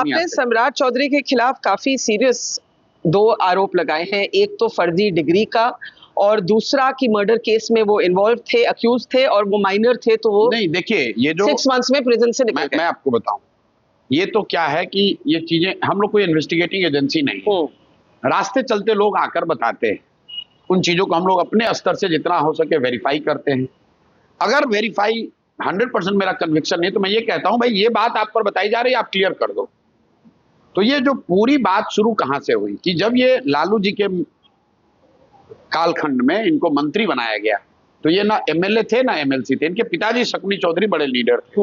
आपने सम्राट चौधरी के खिलाफ काफी सीरियस 2 आरोप लगाए हैं, एक तो फर्जी डिग्री का और दूसरा कि मर्डर केस में वो इन्वॉल्व थे, अक्यूज थे और वो माइनर थे, तो वो नहीं देखिए ये जो 6 मंथ्स में प्रिजन से निकल गए। मैं आपको बताऊं, ये तो क्या है कि ये चीजें हम लोग कोई इन्वेस्टिगेटिंग एजेंसी नहीं है, रास्ते चलते लोग आकर बताते हैं, उन चीजों को हम लोग अपने स्तर से जितना हो सके वेरीफाई करते हैं। अगर वेरीफाई 100% मेरा कन्विक्शन नहीं तो मैं ये कहता हूं भाई ये बात आप पर बताई जा रही है, आप क्लियर कर दो। तो ये जो पूरी बात शुरू कहां से हुई कि जब ये लालू जी के कालखंड में इनको मंत्री बनाया गया, तो ये ना एमएलए थे ना एमएलसी थे, इनके पिताजी शकुनी चौधरी बड़े लीडर थे।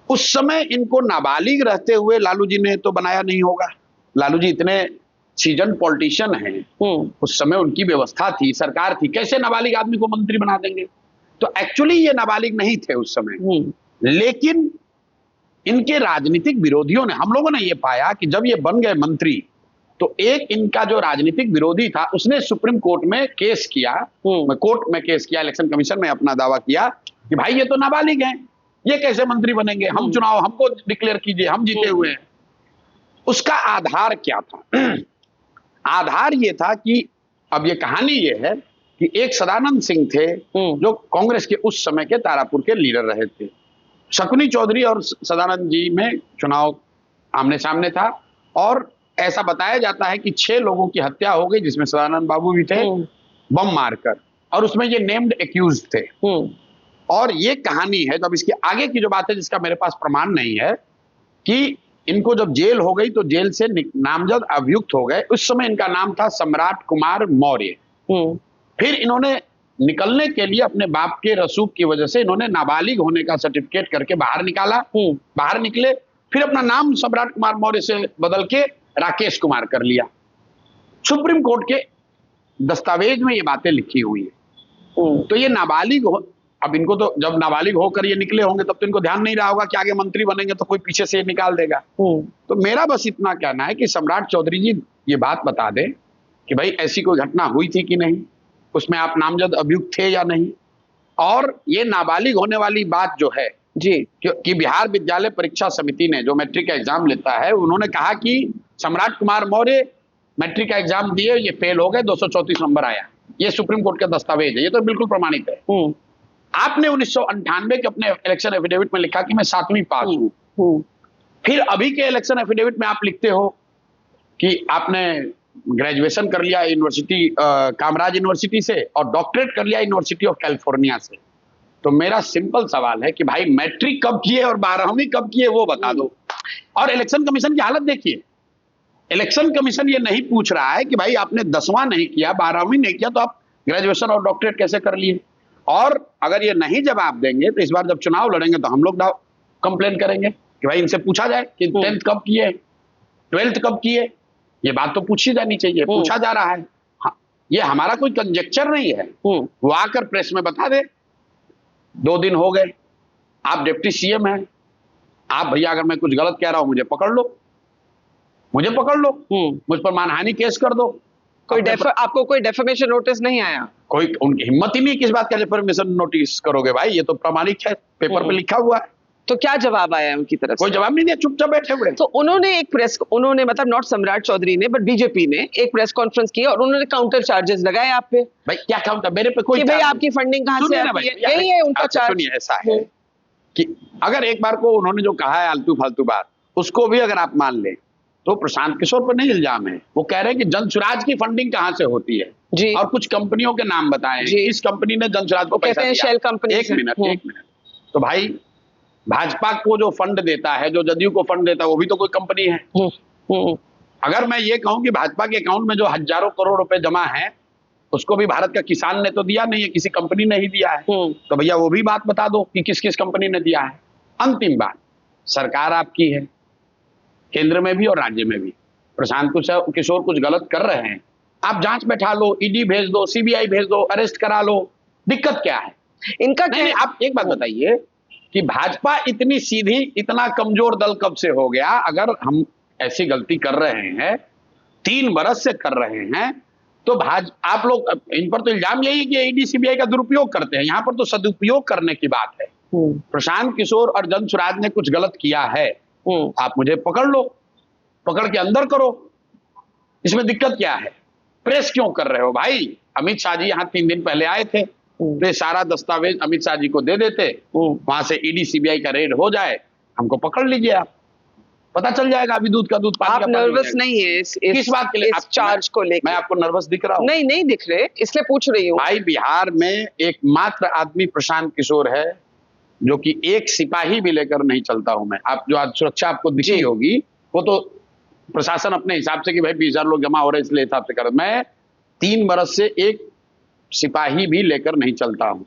उस समय इनको नाबालिग रहते हुए लालू जी ने तो बनाया नहीं होगा, लालू जी इतने सीजन पॉलिटिशियन हैं, उस समय उनकी व्यवस्था थी, सरकार थी, कैसे नाबालिग आदमी को मंत्री बना देंगे? तो एक्चुअली ये नाबालिग नहीं थे उस समय, लेकिन इनके राजनीतिक विरोधियों ने, हम लोगों ने ये पाया कि जब ये बन गए मंत्री तो एक इनका जो राजनीतिक विरोधी था उसने सुप्रीम कोर्ट में केस किया, इलेक्शन कमीशन में अपना दावा किया कि भाई ये तो नाबालिग हैं, ये कैसे मंत्री बनेंगे, हम चुनाव हमको डिक्लेयर कीजिए, हम जीते हुए हैं। उसका आधार क्या था? आधार ये था कि अब ये कहानी ये है कि एक सदानंद सिंह थे जो कांग्रेस के उस समय के तारापुर के लीडर रहे थे। शकुनी चौधरी और सदानंद जी में चुनाव आमने सामने था और ऐसा बताया जाता है कि 6 लोगों की हत्या हो गई, जिसमें सदानंद बाबू भी थे, बम मारकर, और उसमें ये नेम्ड एक्यूज थे। और ये कहानी है, जब इसकी आगे की जो बात है जिसका मेरे पास प्रमाण नहीं है, कि इनको जब जेल हो गई तो जेल से नामजद अभियुक्त हो गए। उस समय इनका नाम था सम्राट कुमार मौर्य। फिर इन्होंने निकलने के लिए अपने बाप के रसूख की वजह से इन्होंने नाबालिग होने का सर्टिफिकेट करके बाहर निकाला, बाहर निकले, फिर अपना नाम सम्राट कुमार मौर्य से बदल के राकेश कुमार कर लिया। सुप्रीम कोर्ट के दस्तावेज में ये बातें लिखी हुई है। तो ये नाबालिग हो, अब इनको तो जब नाबालिग होकर ये निकले होंगे तब तो इनको ध्यान नहीं रहा होगा कि आगे मंत्री बनेंगे तो कोई पीछे से निकाल देगा। तो मेरा बस इतना कहना है कि सम्राट चौधरी जी ये बात बता दें कि भाई ऐसी कोई घटना हुई थी कि नहीं, उसमें आप नामजद अभियुक्त थे या नहीं। और ये नाबालिग होने वाली बात जो है जी कि बिहार विद्यालय परीक्षा समिति ने जो मैट्रिक का एग्जाम लेता है, उन्होंने कहा कि सम्राट कुमार मौर्य मैट्रिक का एग्जाम दिए, ये फेल हो गए, 234 नंबर आया। ये सुप्रीम कोर्ट का दस्तावेज है, ये तो बिल्कुल प्रमाणित है। आपने 1998 के अपने इलेक्शन एफिडेविट में लिखा कि मैं 7वीं पास हूं। फिर अभी के इलेक्शन एफिडेविट में आप लिखते हो कि आपने ग्रेजुएशन कर लिया यूनिवर्सिटी कामराज यूनिवर्सिटी से और डॉक्टरेट कर लिया यूनिवर्सिटी ऑफ कैलिफोर्निया से। तो मेरा सिंपल सवाल है कि भाई मैट्रिक कब किए और 12वीं कब किए वो बता दो। और इलेक्शन कमीशन की हालत देखिए, इलेक्शन कमीशन ये नहीं पूछ रहा है कि भाई आपने 10वां नहीं किया, 12वीं नहीं किया, तो आप ग्रेजुएशन और डॉक्टरेट कैसे कर लिए। और अगर ये नहीं जवाब देंगे तो इस बार जब चुनाव लड़ेंगे तो हम लोग कंप्लेन करेंगे कि भाई इनसे पूछा जाए कि 10th कब किए, 12th कब किए, ये बात तो पूछी जानी चाहिए। पूछा जा रहा है, हाँ, ये हमारा कोई कंजेक्चर नहीं है। वो आकर प्रेस में बता दे, 2 दिन हो गए, आप डिप्टी सीएम हैं, आप भैया अगर मैं कुछ गलत कह रहा हूं मुझे पकड़ लो, मुझे पकड़ लो, मुझ पर मानहानि केस कर दो। आपको कोई डेफेमेशन नोटिस नहीं आया? कोई उनकी हिम्मत ही नहीं किस बात का डेफेमेशन नोटिस करोगे भाई, ये तो प्रमाणिक है, पेपर पे लिखा हुआ है। तो क्या जवाब आया उनकी तरफ? कोई जवाब नहीं दिया, चुपचाप बैठे हुए। तो उन्होंने मतलब नॉट सम्राट चौधरी ने बट बीजेपी ने एक प्रेस कॉन्फ्रेंस की और उन्होंने काउंटर चार्जेस लगाए आप पे। भाई क्या काउंटर? मेरे पे कोई भाई आपकी फंडिंग कहां से आती है, यही है उनका चार्ज। सुनिए, ऐसा है कि अगर एक बार को उन्होंने जो कहा है आलतू फालतू बात, उसको भी अगर आप मान ले तो प्रशांत किशोर पर नहीं इल्जाम है। वो कह रहे हैं कि जनसुराज की फंडिंग कहां से होती है जी, और कुछ कंपनियों के नाम बताए हैं, इस कंपनी ने जनसुराज को पैसा दिया। Shell company. एक मिनट। तो भाई भाजपा को जो फंड देता है, जो जदयू को फंड देता है, वो भी तो कोई कंपनी है। अगर मैं ये कहूं कि भाजपा के अकाउंट में जो हजारों करोड़ रुपए जमा है उसको भी भारत का किसान ने तो दिया नहीं है, किसी कंपनी ने ही दिया है। तो भैया वो भी बात बता दो कि किस किस कंपनी ने दिया है। अंतिम बात, सरकार आपकी है, केंद्र में भी और राज्य में भी। प्रशांत किशोर कुछ गलत कर रहे हैं, आप जांच बैठा लो, ईडी भेज दो, सीबीआई भेज दो, अरेस्ट करा लो, दिक्कत क्या है इनका? नहीं, आप एक बात बताइए कि भाजपा इतनी सीधी, इतना कमजोर दल कब से हो गया? अगर हम ऐसी गलती कर रहे हैं, 3 बरस से कर रहे हैं, तो आप लोग इन पर तो इल्जाम यही है कि ईडी सीबीआई का दुरुपयोग करते हैं, यहां पर तो सदुपयोग करने की बात है। प्रशांत किशोर और जनसुराज ने कुछ गलत किया है, आप मुझे पकड़ लो, पकड़ के अंदर करो, इसमें दिक्कत क्या है? प्रेस क्यों कर रहे हो भाई? अमित शाह जी यहाँ 3 दिन पहले आए थे, तो सारा दस्तावेज अमित शाह जी को दे देते, वहां से ईडी सीबीआई का रेड हो जाए, हमको पकड़ लीजिए, आप पता चल जाएगा अभी दूध का दूध पानी आप का पानी। नर्वस नहीं है किस बात के लिए? इस चार्ज को लेकर? मैं आपको नर्वस दिख रहा हूँ? नहीं, नहीं दिख रहे, इसलिए पूछ रही हूँ। भाई बिहार में एकमात्र आदमी प्रशांत किशोर है जो कि एक सिपाही भी लेकर नहीं चलता हूं मैं। आप जो आज सुरक्षा आपको दिखी होगी, वो तो प्रशासन अपने हिसाब से कि भाई 20,000 लोग जमा हो रहे इसलिए हिसाब से कर। मैं 3 बरस से एक सिपाही भी लेकर नहीं चलता हूं,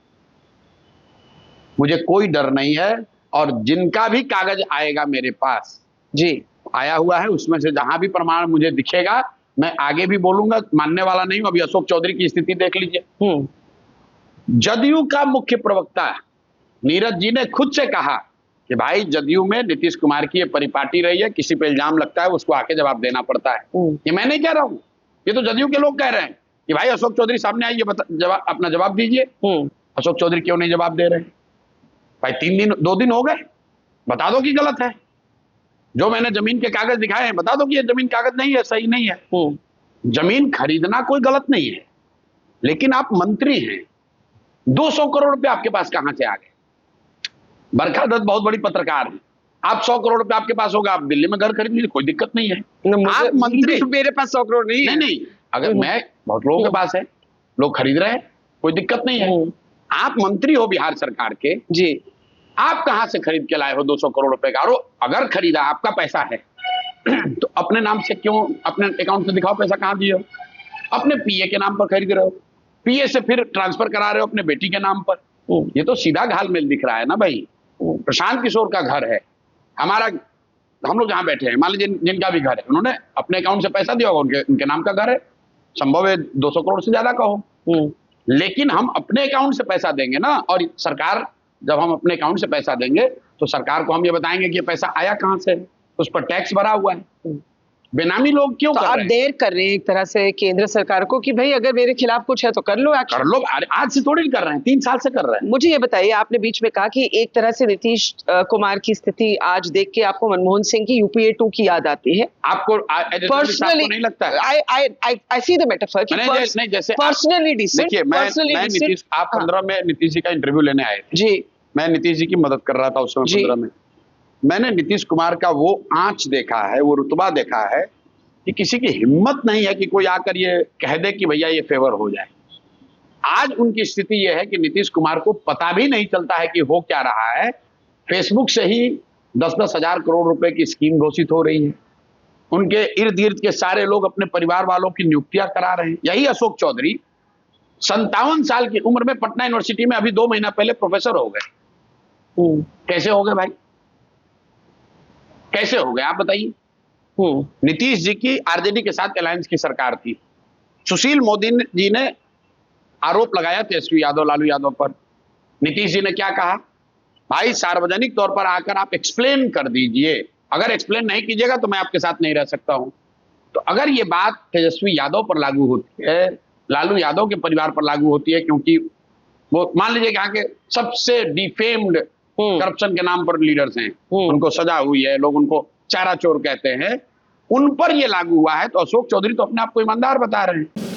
मुझे कोई डर नहीं है। और जिनका भी कागज आएगा मेरे पास आया हुआ है, उसमें से जहां भी प्रमाण मुझे दिखेगा मैं आगे भी बोलूंगा, मानने वाला नहीं हूं। अभी अशोक चौधरी की स्थिति देख लीजिए। जदयू का मुख्य प्रवक्ता नीरज जी ने खुद से कहा कि भाई जदयू में नीतीश कुमार की ये परिपाटी रही है, किसी पे इल्जाम लगता है उसको आके जवाब देना पड़ता है। ये मैं नहीं कह रहा हूं, ये तो जदयू के लोग कह रहे हैं कि भाई अशोक चौधरी सामने आइए, अपना जवाब दीजिए। अशोक चौधरी क्यों नहीं जवाब दे रहे? भाई 2 दिन हो गए, बता दो कि गलत है। जो मैंने जमीन के कागज दिखाए हैं, बता दो कि ये जमीन कागज नहीं है, सही नहीं है। जमीन खरीदना कोई गलत नहीं है, लेकिन आप मंत्री हैं, 200 करोड़ रुपए आपके पास कहां से आ गए? बरखा दत्त बहुत बड़ी पत्रकार है, आप 100 करोड़ रुपए आपके पास होगा, आप दिल्ली में घर खरीद लीजिए, कोई दिक्कत नहीं है। आप मंत्री, मेरे पास 100 करोड़ नहीं है। नहीं, अगर मैं, बहुत लोगों के पास है, लोग खरीद रहे हैं, कोई दिक्कत नहीं है। आप मंत्री हो बिहार सरकार के, आप कहां से खरीद के लाए हो 200 करोड़ रुपए का? और अगर खरीदा, आपका पैसा है तो अपने नाम से क्यों, अपने अकाउंट से दिखाओ पैसा कहां दिए हो। अपने पीए के नाम पर खरीद रहे हो, पीए से फिर ट्रांसफर करा रहे हो अपने बेटी के नाम पर। ये तो सीधा घालमेल दिख रहा है ना भाई। प्रशांत किशोर का घर है, हमारा, हम लोग जहां बैठे हैं, मान लीजिए जिनका भी घर है, उन्होंने अपने अकाउंट से पैसा दिया होगा, उनके नाम का घर है, संभव है 200 करोड़ से ज्यादा का हो। लेकिन हम अपने अकाउंट से पैसा देंगे ना, और सरकार, जब हम अपने अकाउंट से पैसा देंगे तो सरकार को हम ये बताएंगे कि ये पैसा आया कहां से, उस पर टैक्स भरा हुआ है। बेनामी लोग क्यों तो कर आप रहे हैं? देर कर रहे हैं एक तरह से केंद्र सरकार को कि भाई अगर मेरे खिलाफ कुछ है तो कर लो, कर लो। आज से थोड़ी कर रहे हैं, 3 साल से कर रहे हैं। मुझे ये बताइए, आपने बीच में कहा कि एक तरह से नीतीश कुमार की स्थिति आज देख के आपको मनमोहन सिंह की यूपीए 2 की याद आती है। आपको पर्सनली नहीं लगता है? आई सी द मेटाफर कि नहीं, जैसे पर्सनली डिसेंट। देखिए, मैं नीतीश, आप 15 में नीतीश जी का इंटरव्यू लेने आए थे जी, मैं नीतीश जी की मदद कर रहा था उस समय 15 में। मैंने नीतीश कुमार का वो आंच देखा है, वो रुतबा देखा है कि किसी की हिम्मत नहीं है कि कोई आकर ये कह दे कि भैया ये फेवर हो जाए। आज उनकी स्थिति ये है कि नीतीश कुमार को पता भी नहीं चलता है कि हो क्या रहा है। फेसबुक से ही 10-10 हजार करोड़ रुपए की स्कीम घोषित हो रही है, उनके इर्द गिर्द के सारे लोग अपने परिवार वालों की नियुक्तियां करा रहे हैं। यही अशोक चौधरी 57 साल की उम्र में पटना यूनिवर्सिटी में अभी 2 महीना पहले प्रोफेसर हो गए। कैसे हो गए भाई? कैसे हो गए आप बताइए? नीतीश जी की आरजेडी के साथ अलायंस की सरकार थी। सुशील मोदी जी ने आरोप लगाया तेजस्वी यादव, लालू यादव पर। नीतीश जी ने क्या कहा? भाई सार्वजनिक तौर पर आकर आप एक्सप्लेन कर दीजिए, अगर एक्सप्लेन नहीं कीजिएगा तो मैं आपके साथ नहीं रह सकता हूं। तो अगर ये बात तेजस्वी यादव पर लागू होती है, लालू यादव के परिवार पर लागू होती है, क्योंकि वो मान लीजिए यहाँ के सबसे डिफेम्ड करप्शन के नाम पर लीडर्स हैं, उनको सजा हुई है, लोग उनको चारा चोर कहते हैं, उन पर ये लागू हुआ है, तो अशोक चौधरी तो अपने आप को ईमानदार बता रहे हैं।